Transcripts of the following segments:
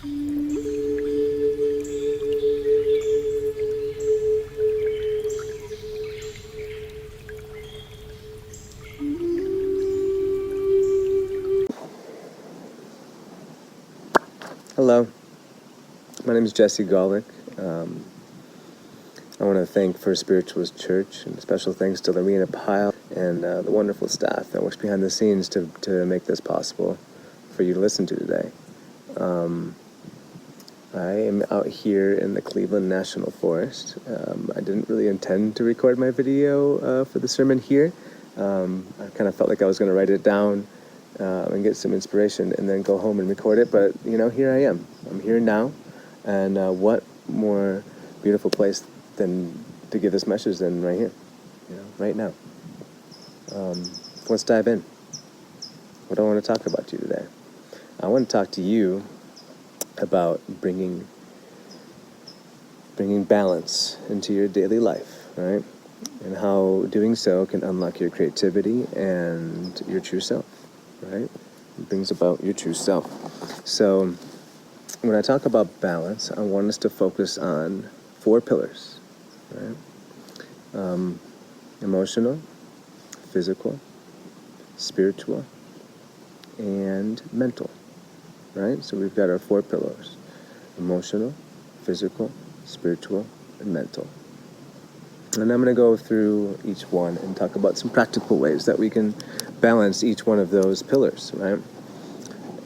Hello, my name is Jesse Gawlik. I want to thank First Spiritualist Church, and special thanks to Lorena Pyle and the wonderful staff that works behind the scenes to make this possible for you to listen to today. I am out here in the Cleveland National Forest. I didn't really intend to record my video for the sermon here. I kind of felt like I was going to write it down and get some inspiration and then go home and record it, but here I am. I'm here now, and what more beautiful place than to give this message than right here, right now. Let's dive in. What do I want to talk about to you today? I want to talk to you about bringing balance into your daily life, right? And how doing so can unlock your creativity and your true self, right? It brings about your true self. So when I talk about balance, I want us to focus on 4 pillars, right? Emotional, physical, spiritual, and mental, right? So we've got our 4 pillars: emotional, physical, spiritual, and mental. And I'm going to go through each one and talk about some practical ways that we can balance each one of those pillars, right?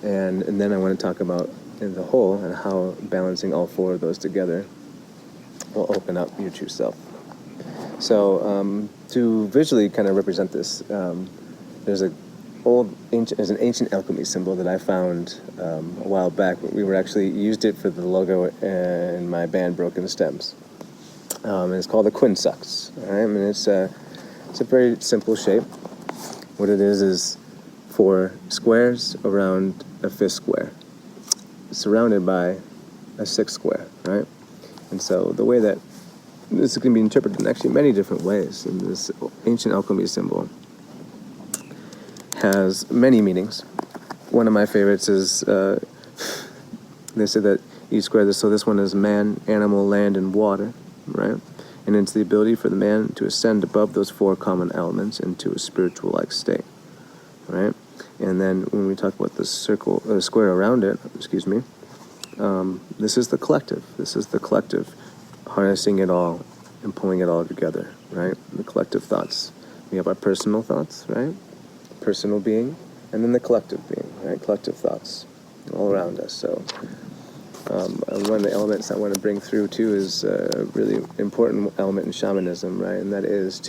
And then I want to talk about in the whole and how balancing all 4 of those together will open up your true self. So to visually kind of represent this, there's an ancient alchemy symbol that I found a while back. We were actually used it for the logo in my band Broken Stems. And it's called a quinsux. All right? I mean, it's a very simple shape. What it is 4 squares around a 5th square, surrounded by a 6th square, right? And so the way that this can be interpreted in actually many different ways, and this ancient alchemy symbol has many meanings. One of my favorites is they say that each square, so this one is man, animal, land, and water, right? And it's the ability for the man to ascend above those 4 common elements into a spiritual-like state, right? And then when we talk about the square around it, this is the collective. This is the collective harnessing it all and pulling it all together, right? The collective thoughts. We have our personal thoughts, right? Personal being, and then the collective being, right? Collective thoughts all around us. So one of the elements I want to bring through too is a really important element in shamanism, right? And that is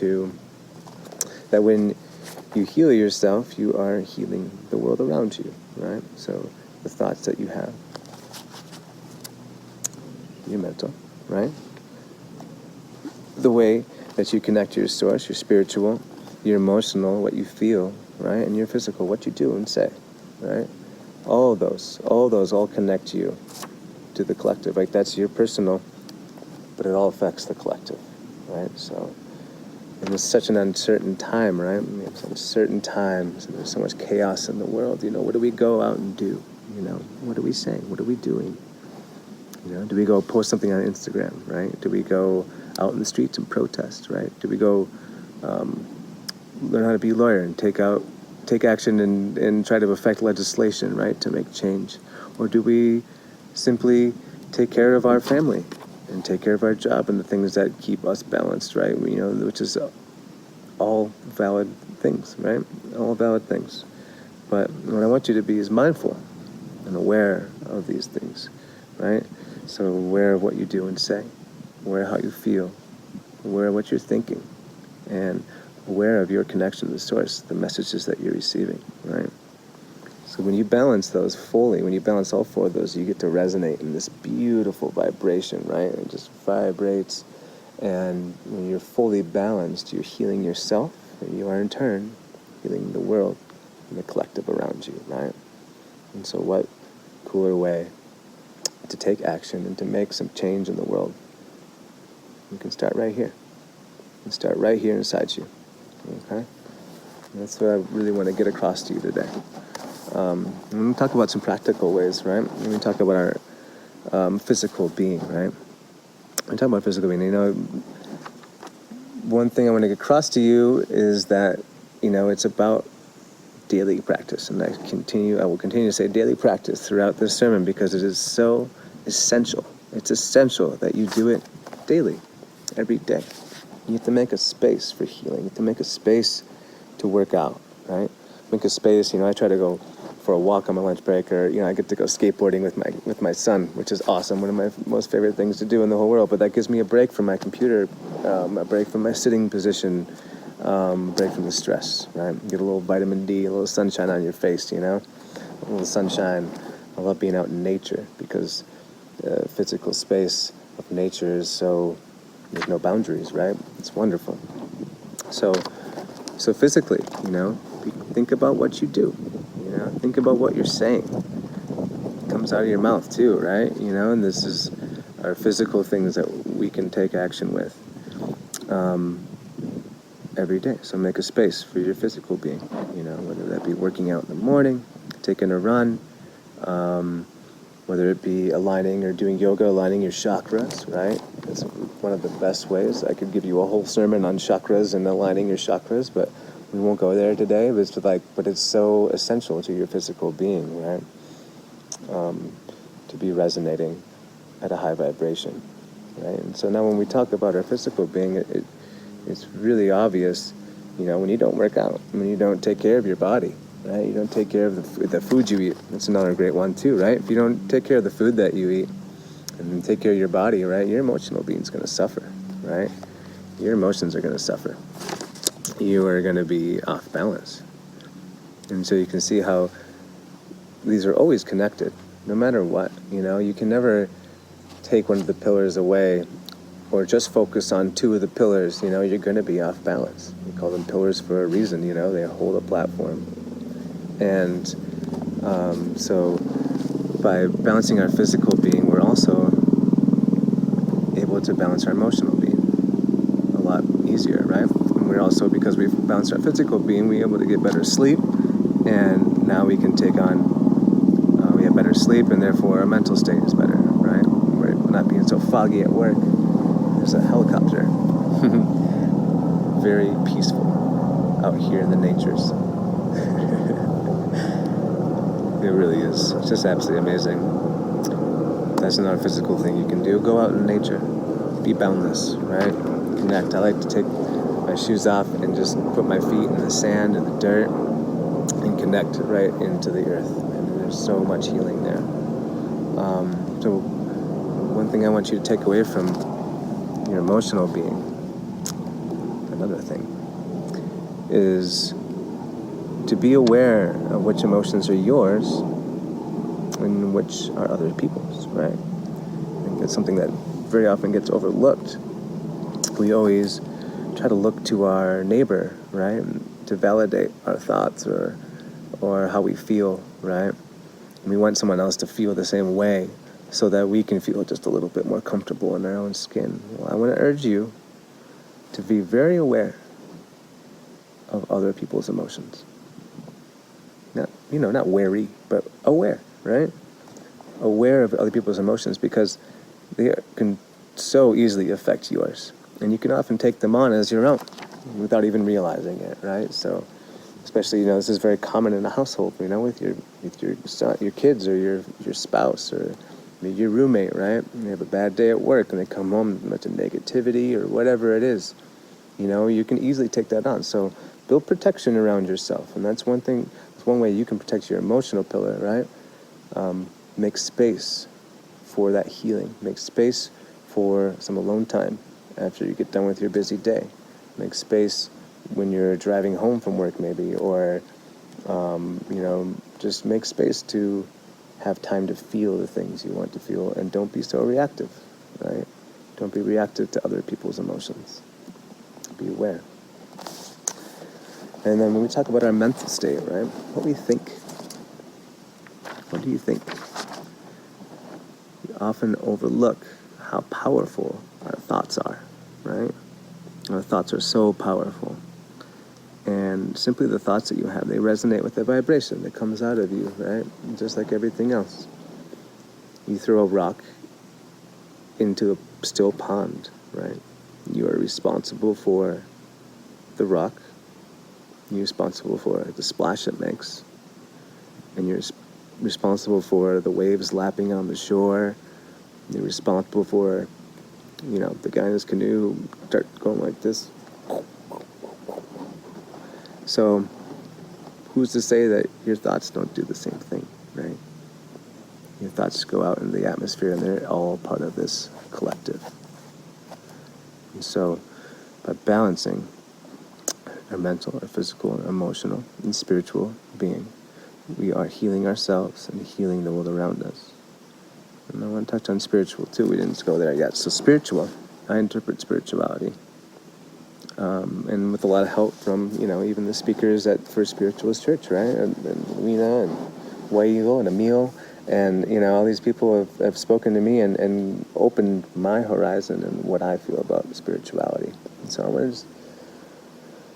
that when you heal yourself, you are healing the world around you, right? So the thoughts that you have, your mental, right? The way that you connect to your source, your spiritual, your emotional, what you feel, right? And your physical, what you do and say, right? All those all connect you to the collective. Like that's your personal, but it all affects the collective, right? So, and it's such an uncertain time, right? I mean, it's uncertain times, and there's so much chaos in the world. What do we go out and do? What are we saying? What are we doing? Do we go post something on Instagram, right? Do we go out in the streets and protest, right? Do we go learn how to be a lawyer and take action and try to affect legislation, right, to make change? Or do we simply take care of our family and take care of our job and the things that keep us balanced, right? Which is all valid things, right? All valid things. But what I want you to be is mindful and aware of these things, right? So aware of what you do and say, aware of how you feel, aware of what you're thinking, and aware of your connection to the source, the messages that you're receiving, right? So when you balance those fully, when you balance all 4 of those, you get to resonate in this beautiful vibration, right? It just vibrates, and when you're fully balanced, you're healing yourself, and you are in turn healing the world and the collective around you, right? And so what cooler way to take action and to make some change in the world? You can start right here. You can start right here inside you, okay? And that's what I really want to get across to you today. When we talk about some practical ways, right? When we talk about physical being, right? I'm talking about physical being. One thing I want to get across to you is that, it's about daily practice. And I will continue to say daily practice throughout this sermon because it is so essential. It's essential that you do it daily, every day. You have to make a space for healing. You have to make a space to work out, right? Make a space, I try to go for a walk on my lunch break, or, I get to go skateboarding with my son, which is awesome. One of my most favorite things to do in the whole world. But that gives me a break from my computer, a break from my sitting position, break from the stress, right? Get a little vitamin D, a little sunshine on your face, a little sunshine. I love being out in nature because the physical space of nature is there's no boundaries, right? It's wonderful. So physically, think about what you do, think about what you're saying. It comes out of your mouth too, right? And this is our physical things that we can take action with every day. So make a space for your physical being, whether that be working out in the morning, taking a run, whether it be aligning or doing yoga, aligning your chakras, right? That's one of the best ways. I could give you a whole sermon on chakras and aligning your chakras, but we won't go there today. But it's so essential to your physical being, right? To be resonating at a high vibration, right? And so now when we talk about our physical being, it's really obvious, when you don't work out, when you don't take care of your body, right? You don't take care of the food you eat. That's another great one too, right? If you don't take care of the food that you eat and take care of your body, right, your emotional being's going to suffer, right? Your emotions are going to suffer. You are going to be off balance. And so you can see how these are always connected, no matter what. You can never take one of the pillars away or just focus on two of the pillars. You're going to be off balance. We call them pillars for a reason. They hold a platform. And so by balancing our physical being, we're also able to balance our emotional being a lot easier, right? And we're also, because we've balanced our physical being, we're able to get better sleep, and now we can take on, we have better sleep, and therefore our mental state is better, right? We're not being so foggy at work. There's a helicopter. Very peaceful out here in the natures. It really is. It's just absolutely amazing. That's another physical thing you can do. Go out in nature. Be boundless, right? Connect. I like to take my shoes off and just put my feet in the sand and the dirt and connect right into the earth. And there's so much healing there. So one thing I want you to take away from your emotional being, another thing, is to be aware of which emotions are yours and which are other people's, right? I think that's something that very often gets overlooked. We always try to look to our neighbor, right, to validate our thoughts or how we feel, right? And we want someone else to feel the same way so that we can feel just a little bit more comfortable in our own skin. Well, I want to urge you to be very aware of other people's emotions. Not wary, but aware, right? Aware of other people's emotions, because they can so easily affect yours. And you can often take them on as your own without even realizing it, right? So, especially, this is very common in a household, with your son, your kids, or your spouse, or maybe your roommate, right? And they have a bad day at work and they come home with a bunch of negativity or whatever it is. You can easily take that on. So build protection around yourself. And that's one thing. It's one way you can protect your emotional pillar, right? Make space for that healing. Make space for some alone time after you get done with your busy day. Make space when you're driving home from work, maybe, or, just make space to have time to feel the things you want to feel, and don't be so reactive, right? Don't be reactive to other people's emotions. Be aware. And then when we talk about our mental state, right? What we think. What do you think? We often overlook how powerful our thoughts are, right? Our thoughts are so powerful. And simply the thoughts that you have, they resonate with the vibration that comes out of you, right? Just like everything else. You throw a rock into a still pond, right? You are responsible for the rock. You're responsible for the splash it makes. And you're responsible for the waves lapping on the shore. You're responsible for, the guy in his canoe who starts going like this. So, who's to say that your thoughts don't do the same thing, right? Your thoughts go out in the atmosphere and they're all part of this collective. And so, by balancing our mental, our physical, our emotional, and spiritual being, we are healing ourselves and healing the world around us. And I want to touch on spiritual too. We didn't go there yet. So spiritual, I interpret spirituality. And with a lot of help from, even the speakers for Spiritualist Church, right? And Lena and White Eagle and Emil. And, all these people have spoken to me and opened my horizon and what I feel about spirituality. And so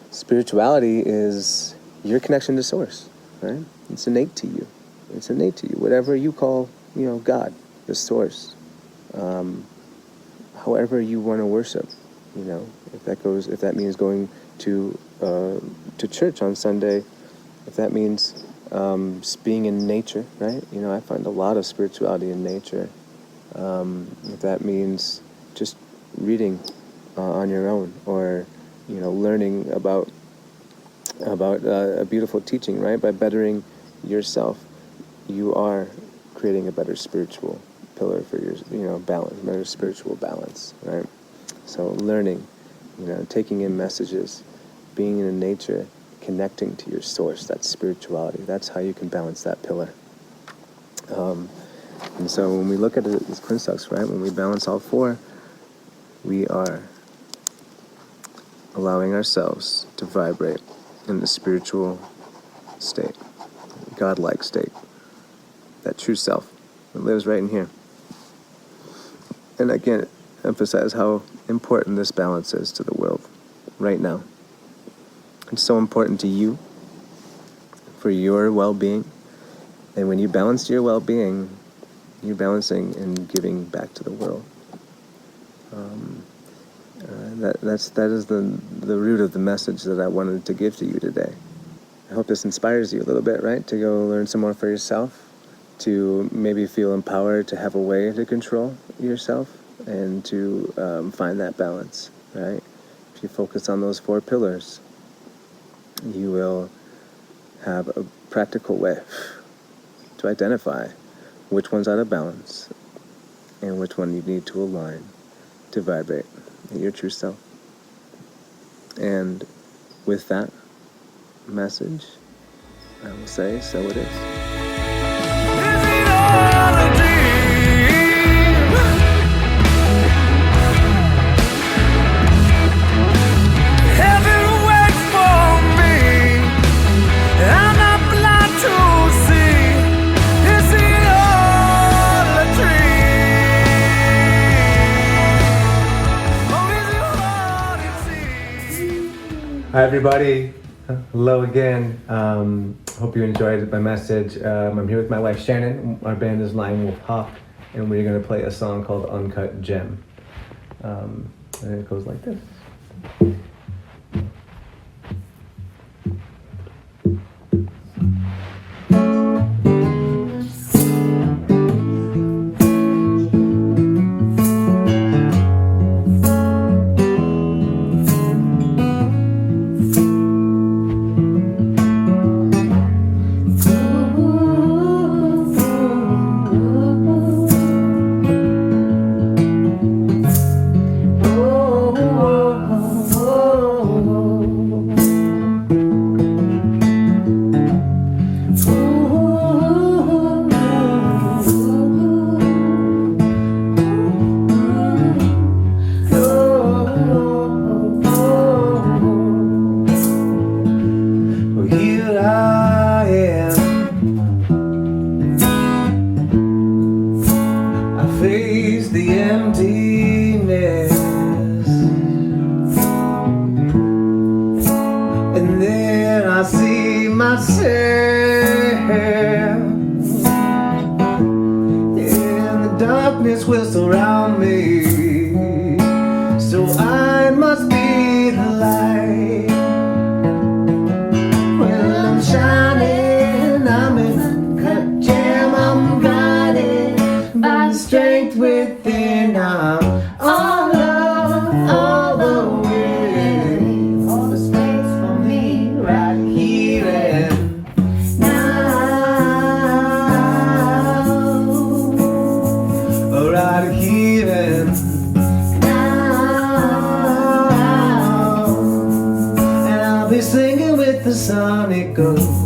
spirituality is your connection to Source, right? It's innate to you. It's innate to you. Whatever you call, God, the Source. However you want to worship, if that means going to church on Sunday, if that means just being in nature, right? I find a lot of spirituality in nature. If that means just reading on your own, or learning about a beautiful teaching, right? By bettering yourself, you are creating a better spiritual pillar for your balance, better spiritual balance, right? So learning, taking in messages, being in nature, connecting to your Source, that's spirituality. That's how you can balance that pillar. And so when we look at it as Quinstox, right, when we balance all four, we are allowing ourselves to vibrate in the spiritual state, godlike state, that true self that lives right in here. And I can't emphasize how important this balance is to the world right now. It's so important to you, for your well-being. And when you balance your well-being, you're balancing and giving back to the world. That is the root of the message that I wanted to give to you today. I hope this inspires you a little bit, right? To go learn some more for yourself, to maybe feel empowered to have a way to control yourself, and to find that balance, right? If you focus on those four pillars, you will have a practical way to identify which one's out of balance and which one you need to align to vibrate in your true self. And with that message, I will say, so it is. Hi everybody, hello again. Hope you enjoyed my message. I'm here with my wife Shannon. Our band is LionWolfHawk, and we're going to play a song called Uncut Gem. And it goes like this. darkness will surround me, so I must be the light. Well, I'm shining, I'm an uncut gem, I'm guided by the strength within. I'm all love, all the way, all the space for me right here and now, right here and now, and I'll be singing with the sun. It goes.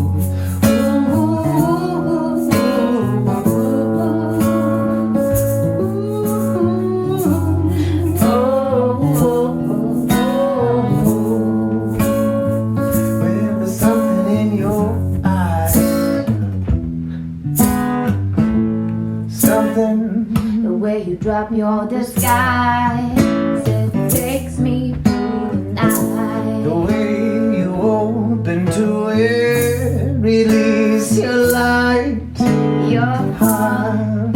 The way you drop your disguise, it takes me through the night. The way you open to it, release your light, Your heart,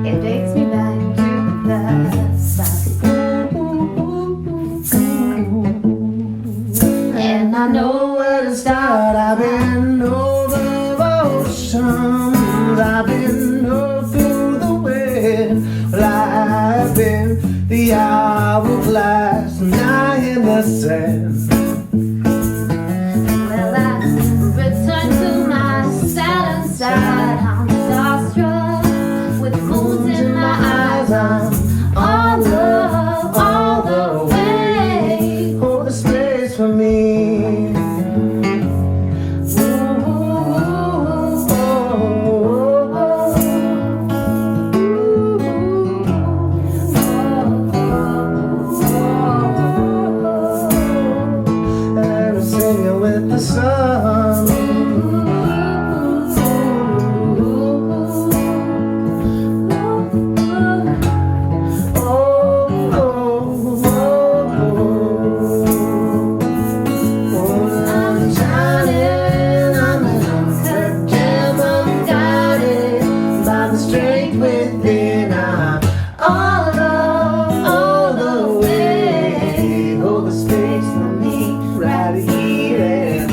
it takes me back to the start. And I know where to start. I've been over oceans, I've been over through the wind. Well, I've been the hourglass, and I in the sand. Well, I return to my Saturn side. I'm starstruck with moons in my eyes. I'm all love, all the way. Hold the space for me. With the sun, I'm shining, I'm an uncut gem, I'm guided by the strength within. I'm all love, all the way. Hold the space for me right here.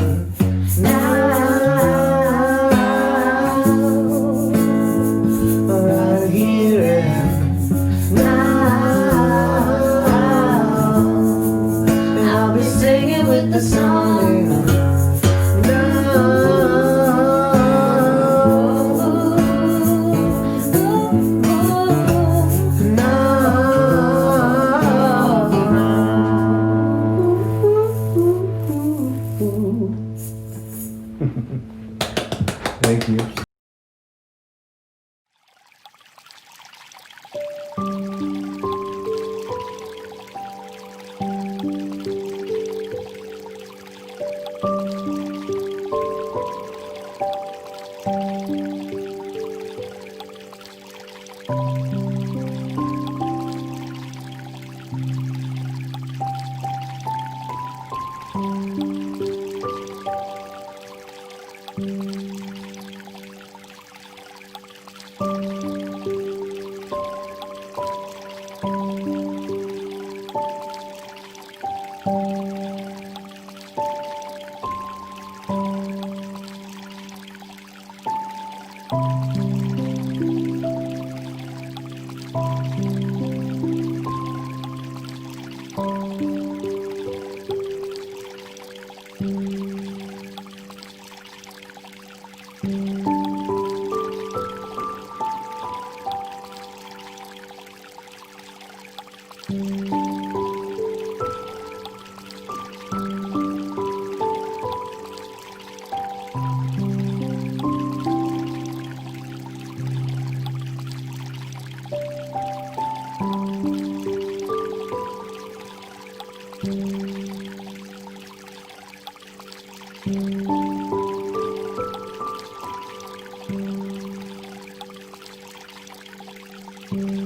Right here and now, and I'll be singing with the song Thank you. Thank you.